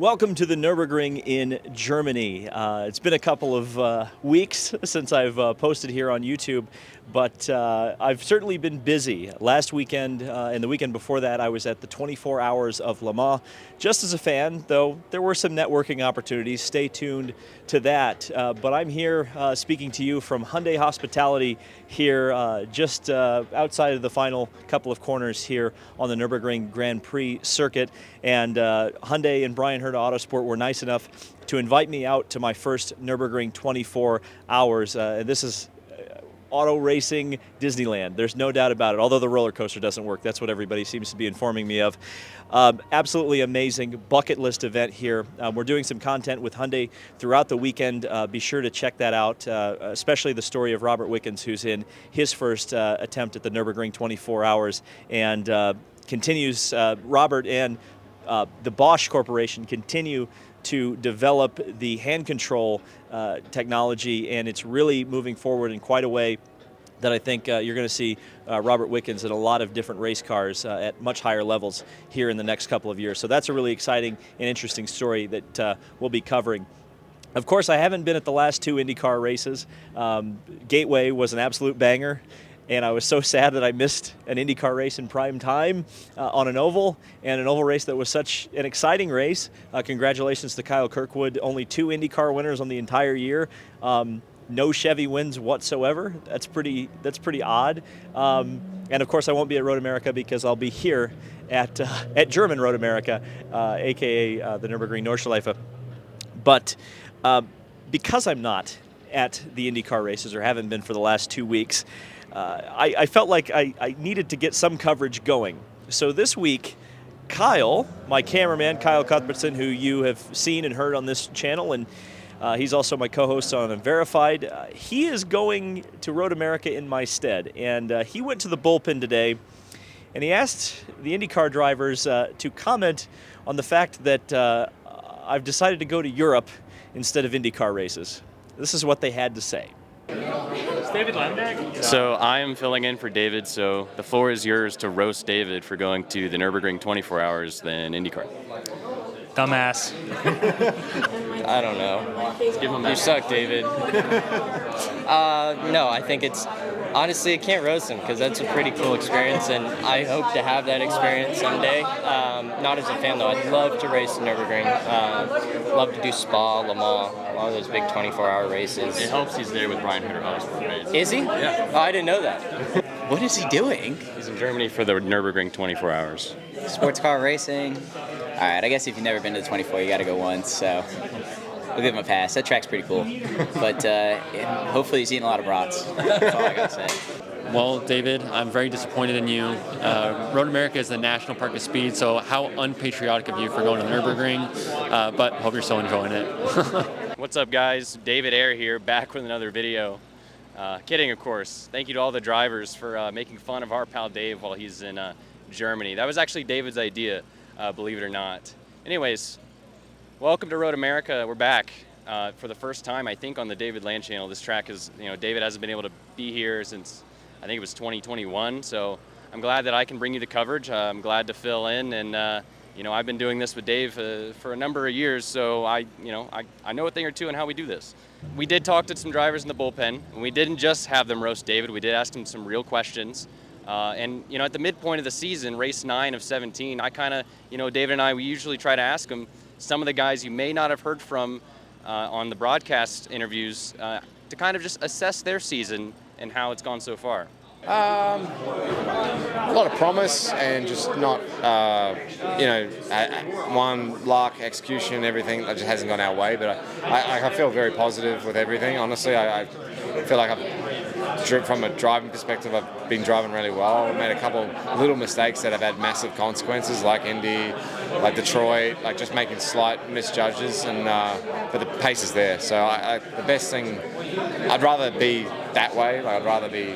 Welcome to the Nürburgring in Germany. It's been a couple of weeks since I've posted here on YouTube, but I've certainly been busy. Last weekend and the weekend before that, I was at the 24 Hours of Le Mans, just as a fan, though there were some networking opportunities. Stay tuned to that. But I'm here speaking to you from Hyundai Hospitality here just outside of the final couple of corners here on the Nürburgring Grand Prix circuit. And Hyundai and Brian Herta Autosport were nice enough to invite me out to my first Nürburgring 24 Hours. And this is auto racing Disneyland. There's no doubt about it, although the roller coaster doesn't work. That's what everybody seems to be informing me of. Absolutely amazing bucket list event here. We're doing some content with Hyundai throughout the weekend. Be sure to check that out, especially the story of Robert Wickens, who's in his first attempt at the Nürburgring 24 Hours, and continues, Robert and the Bosch Corporation continue to develop the hand control technology, and it's really moving forward in quite a way that I think you're going to see Robert Wickens in a lot of different race cars at much higher levels here in the next couple of years. So that's a really exciting and interesting story that we'll be covering. Of course, I haven't been at the last two IndyCar races. Gateway was an absolute banger, and I was so sad that I missed an IndyCar race in prime time on an oval, and an oval race that was such an exciting race. Congratulations to Kyle Kirkwood, only 2 IndyCar winners on the entire year. No Chevy wins whatsoever. That's pretty odd. And of course, I won't be at Road America because I'll be here at German Road America, aka the Nürburgring Nordschleife. But because I'm not at the IndyCar races, or haven't been for the last 2 weeks, I felt like I needed to get some coverage going. So this week, Kyle, my cameraman, Kyle Cuthbertson, who you have seen and heard on this channel, and he's also my co-host on Unverified, he is going to Road America in my stead. And he went to the bullpen today, and he asked the IndyCar drivers to comment on the fact that I've decided to go to Europe instead of IndyCar races. This is what they had to say. Is David Lembeck? So I am filling in for David, so the floor is yours to roast David for going to the Nürburgring 24 Hours than IndyCar. Dumbass. I don't know. Let's give him that. You suck, David. No, I think it's... Honestly, I can't roast him because that's a pretty cool experience, and I hope to have that experience someday. Not as a fan, though. I'd love to race the Nürburgring. Love to do Spa, Le Mans, a lot of those big 24-hour races. It helps he's there with Brian Herta Autosport, right? Is he? Yeah. Oh, I didn't know that. What is he doing? He's in Germany for the Nürburgring 24 Hours. Sports car racing. All right, I guess if you've never been to the 24, you got to go once, so we'll give him a pass. That track's pretty cool. But yeah, hopefully he's eating a lot of brats. That's all I got to say. Well, David, I'm very disappointed in you. Road America is the national park of speed, so how unpatriotic of you for going to the Nürburgring, but hope you're still enjoying it. What's up, guys? David Ayer here, back with another video. Kidding, of course. Thank you to all the drivers for making fun of our pal Dave while he's in Germany. That was actually David's idea, believe it or not. Anyways, welcome to Road America. We're back for the first time, I think, on the David Land channel. This track is, David hasn't been able to be here since, I think it was 2021. So I'm glad that I can bring you the coverage. I'm glad to fill in, and I've been doing this with Dave for a number of years, so I know a thing or two on how we do this. We did talk to some drivers in the bullpen, and we didn't just have them roast David. We did ask them some real questions. And at the midpoint of the season, race 9 of 17, I kind of, David and I, we usually try to ask them some of the guys you may not have heard from on the broadcast interviews to kind of just assess their season and how it's gone so far. A lot of promise and just not, one luck, execution, everything that just hasn't gone our way. But I feel very positive with everything. Honestly, I feel like from a driving perspective, I've been driving really well. I've made a couple little mistakes that have had massive consequences, like Indy, like Detroit, like just making slight misjudges, and but the pace is there. So the best thing, I'd rather be that way. Like I'd rather be,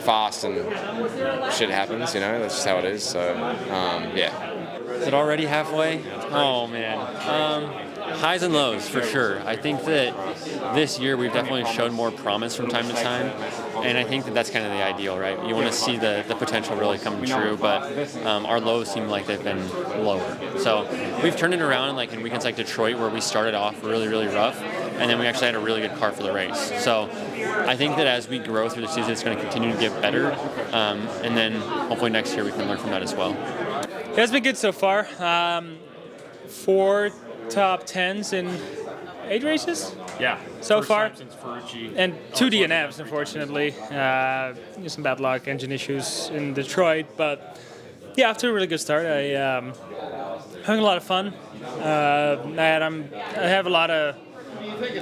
fast and shit happens. That's just how it is. So yeah. Is it already halfway? Oh man. Highs and lows, for sure. I think that this year we've definitely shown more promise from time to time, and I think that that's kind of the ideal, right? You want to see the potential really come true, but our lows seem like they've been lower. So we've turned it around, like in weekends like Detroit, where we started off really, really rough, and then we actually had a really good car for the race. So I think that as we grow through the season, it's going to continue to get better, and then hopefully next year we can learn from that as well. Yeah, it's been good so far. 4 top 10s in 8 races Yeah. so First far. time since Ferrucci. And 2 DNFs, unfortunately. Some bad luck, engine issues in Detroit. But yeah, after a really good start, I'm having a lot of fun. I have a lot of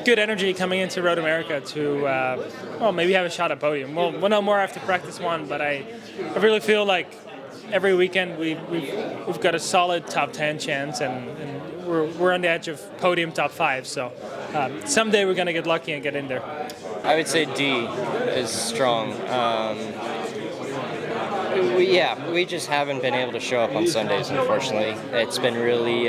good energy coming into Road America to, maybe have a shot at podium. We'll know more after practice 1, but I really feel like every weekend we've got a solid top 10 chance, and we're on the edge of podium top 5. So someday we're gonna get lucky and get in there. I would say D is strong. We just haven't been able to show up on Sundays, unfortunately. It's been really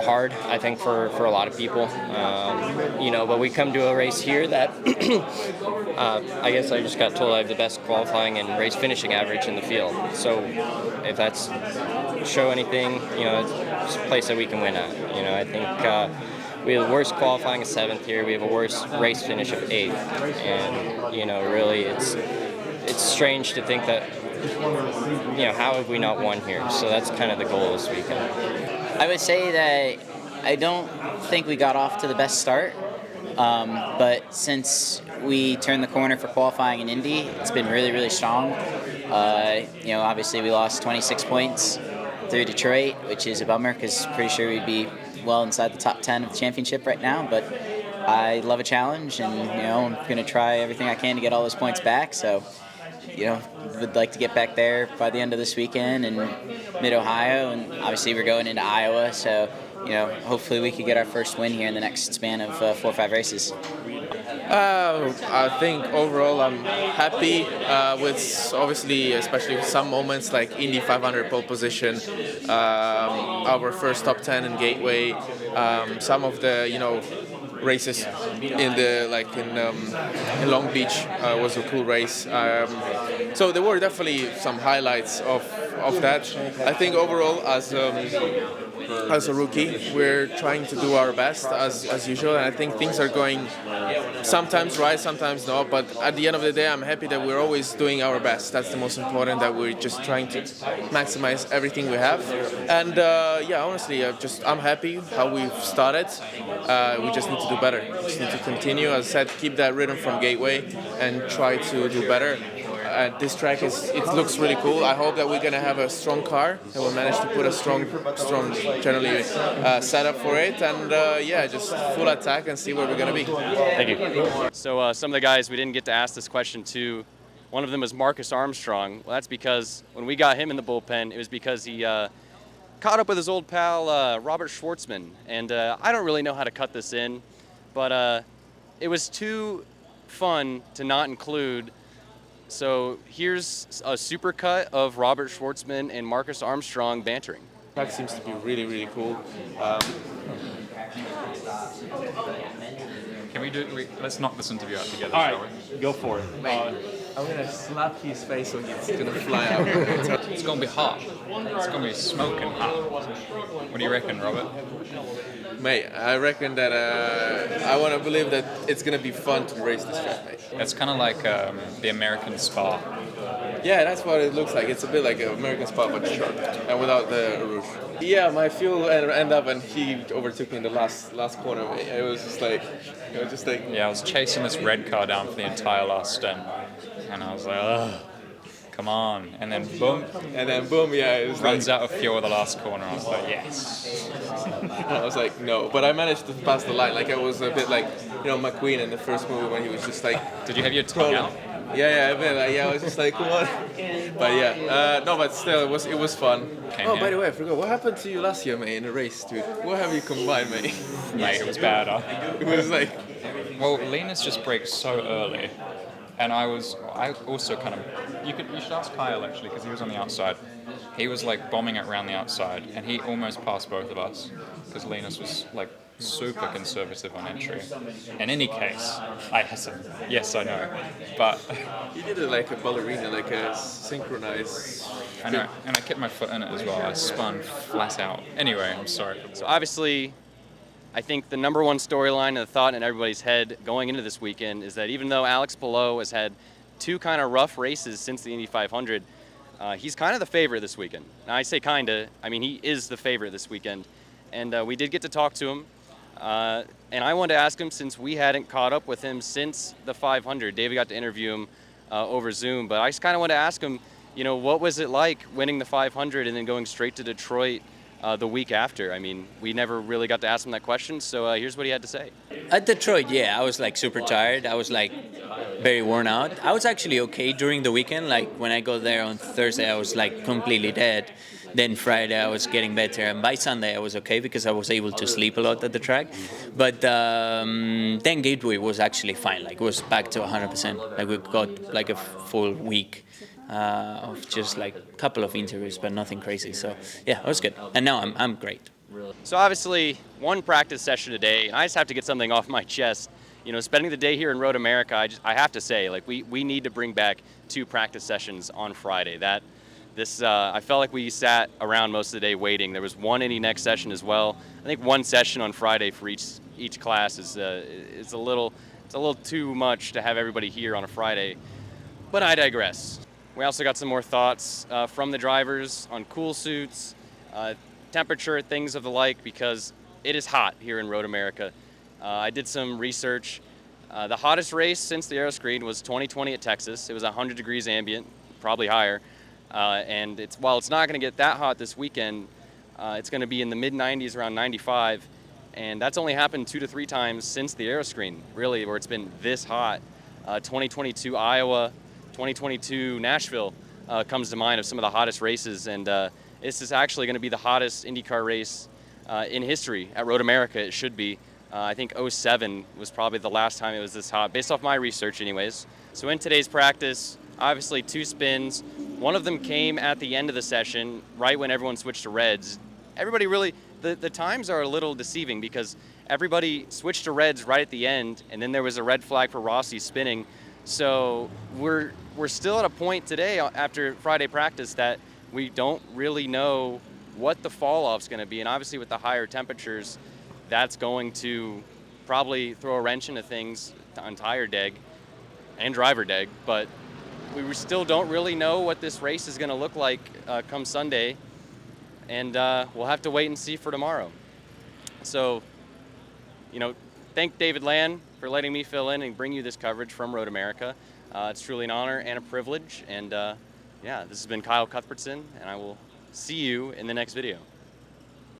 hard, I think, for a lot of people. But we come to a race here that I guess I just got told I have the best qualifying and race finishing average in the field. So if that's show anything, it's a place that we can win at. I think we have the worst qualifying of 7th here. We have a worse race finish of 8th, and really it's strange to think that how have we not won here? So that's kind of the goal this weekend. I would say that I don't think we got off to the best start, but since we turned the corner for qualifying in Indy, it's been really, really strong. Obviously we lost 26 points through Detroit, which is a bummer because pretty sure we'd be well inside the top 10 of the championship right now, but I love a challenge, and I'm going to try everything I can to get all those points back. So would like to get back there by the end of this weekend in mid-Ohio, and obviously we're going into Iowa, so hopefully we could get our first win here in the next span of 4 or 5 races. I think overall I'm happy with, obviously, especially with some moments like Indy 500 pole position, our first top 10 in Gateway, some of the races in Long Beach was a cool race. So there were definitely some highlights of that. I think overall as a rookie, we're trying to do our best as usual, and I think things are going sometimes right, sometimes not, but at the end of the day I'm happy that we're always doing our best. That's the most important, that we're just trying to maximize everything we have. And honestly, I'm happy how we've started. We just need to do better. We just need to continue, as I said, keep that rhythm from Gateway and try to do better. This track it looks really cool. I hope that we're gonna have a strong car, that we'll manage to put a strong generally setup for it, and just full attack and see where we're gonna be. Thank you. So some of the guys we didn't get to ask this question to, one of them was Marcus Armstrong. Well, that's because when we got him in the bullpen, it was because he caught up with his old pal Robert Schwartzman, and I don't really know how to cut this in, but it was too fun to not include. So here's a supercut of Robert Schwartzman and Marcus Armstrong bantering. Track seems to be really, really cool. Can we let's knock this interview out together, All shall right, go for it. Mate, I'm gonna slap his face so he's gonna fly out. we? It's gonna be hot. It's gonna be smoking hot. What do you reckon, Robert? Mate, I reckon that I want to believe that it's gonna be fun to race this track, mate. It's kind of like the American Spa. Yeah, that's what it looks like. It's a bit like an American Spa, but short and without the rouge. Yeah, my fuel ended up, and he overtook me in the last corner. It was just like, Yeah, I was chasing this red car down for the entire last stint, and I was like, ugh, come on. And then boom, yeah, it was runs out of fuel at the last corner. I was like, yes. I was like, no, but I managed to pass the line. Like I was a bit like, McQueen in the first movie when he was just like. Did you have your tongue out? Yeah, a bit. I was just like, come on. But yeah, no, but still, it was fun. By the way, I forgot. What happened to you last year, mate, in the race, dude? What have you combined, mate? Mate, it was bad, huh? It was like. Well, Linus just braked so early, and I also kind of. You should ask Kyle actually, because he was on the outside. he was like bombing it around the outside, and he almost passed both of us because Linus was like super conservative on entry. In any case, I had some. Yes, I know, but You did it like a ballerina, like a synchronized. I know, and I kept my foot in it as well. I spun flat out. Anyway, I'm sorry. So obviously, I think the number one storyline and the thought in everybody's head going into this weekend is that even though Alex Palou has had two kind of rough races since the Indy 500, he's kind of the favorite this weekend. Now I say kinda, I mean he is the favorite this weekend. And we did get to talk to him. And I wanted to ask him, since we hadn't caught up with him since the 500. David got to interview him over Zoom, but I just kind of wanted to ask him, you know, what was it like winning the 500 and then going straight to Detroit the week after? I mean, we never really got to ask him that question, so here's what he had to say. At Detroit, yeah, I was like super tired. I was like very worn out. I was actually okay during the weekend. Like when I got there on Thursday, I was like completely dead. Then Friday, I was getting better, and by Sunday, I was okay because I was able to sleep a lot at the track. But then Gateway was actually fine. Like it was back to 100%. Like we got like a full week of just like a couple of interviews, but nothing crazy. So yeah, it was good. And now I'm great. So obviously, one practice session today, and I just have to get something off my chest. You know, spending the day here in Road America, I have to say, like we need to bring back 2 practice sessions on Friday. I felt like we sat around most of the day waiting. There was one Indy next session as well. I think one session on Friday for each class is a little too much to have everybody here on a Friday. But I digress. We also got some more thoughts from the drivers on cool suits, temperature, things of the like, because it is hot here in Road America. I did some research. The hottest race since the aero screen was 2020 at Texas. It was 100 degrees ambient, probably higher. And while it's not going to get that hot this weekend, it's going to be in the mid-90s, around 95. And that's only happened 2 to 3 times since the aero screen, really, where it's been this hot. 2022 Iowa, 2022 Nashville comes to mind of some of the hottest races. And this is actually going to be the hottest IndyCar race in history at Road America. It should be. I think 07 was probably the last time it was this hot, based off my research anyways. So in today's practice, obviously 2 spins. One of them came at the end of the session, right when everyone switched to reds. Everybody really, the times are a little deceiving because everybody switched to reds right at the end, and then there was a red flag for Rossi spinning. So we're still at a point today after Friday practice that we don't really know what the fall off's going to be. And obviously with the higher temperatures, that's going to probably throw a wrench into things on tire deg and driver deg. But we still don't really know what this race is going to look like come Sunday. And we'll have to wait and see for tomorrow. So, you know, thank David Land for letting me fill in and bring you this coverage from Road America. It's truly an honor and a privilege. And yeah, this has been Kyle Cuthbertson, and I will see you in the next video.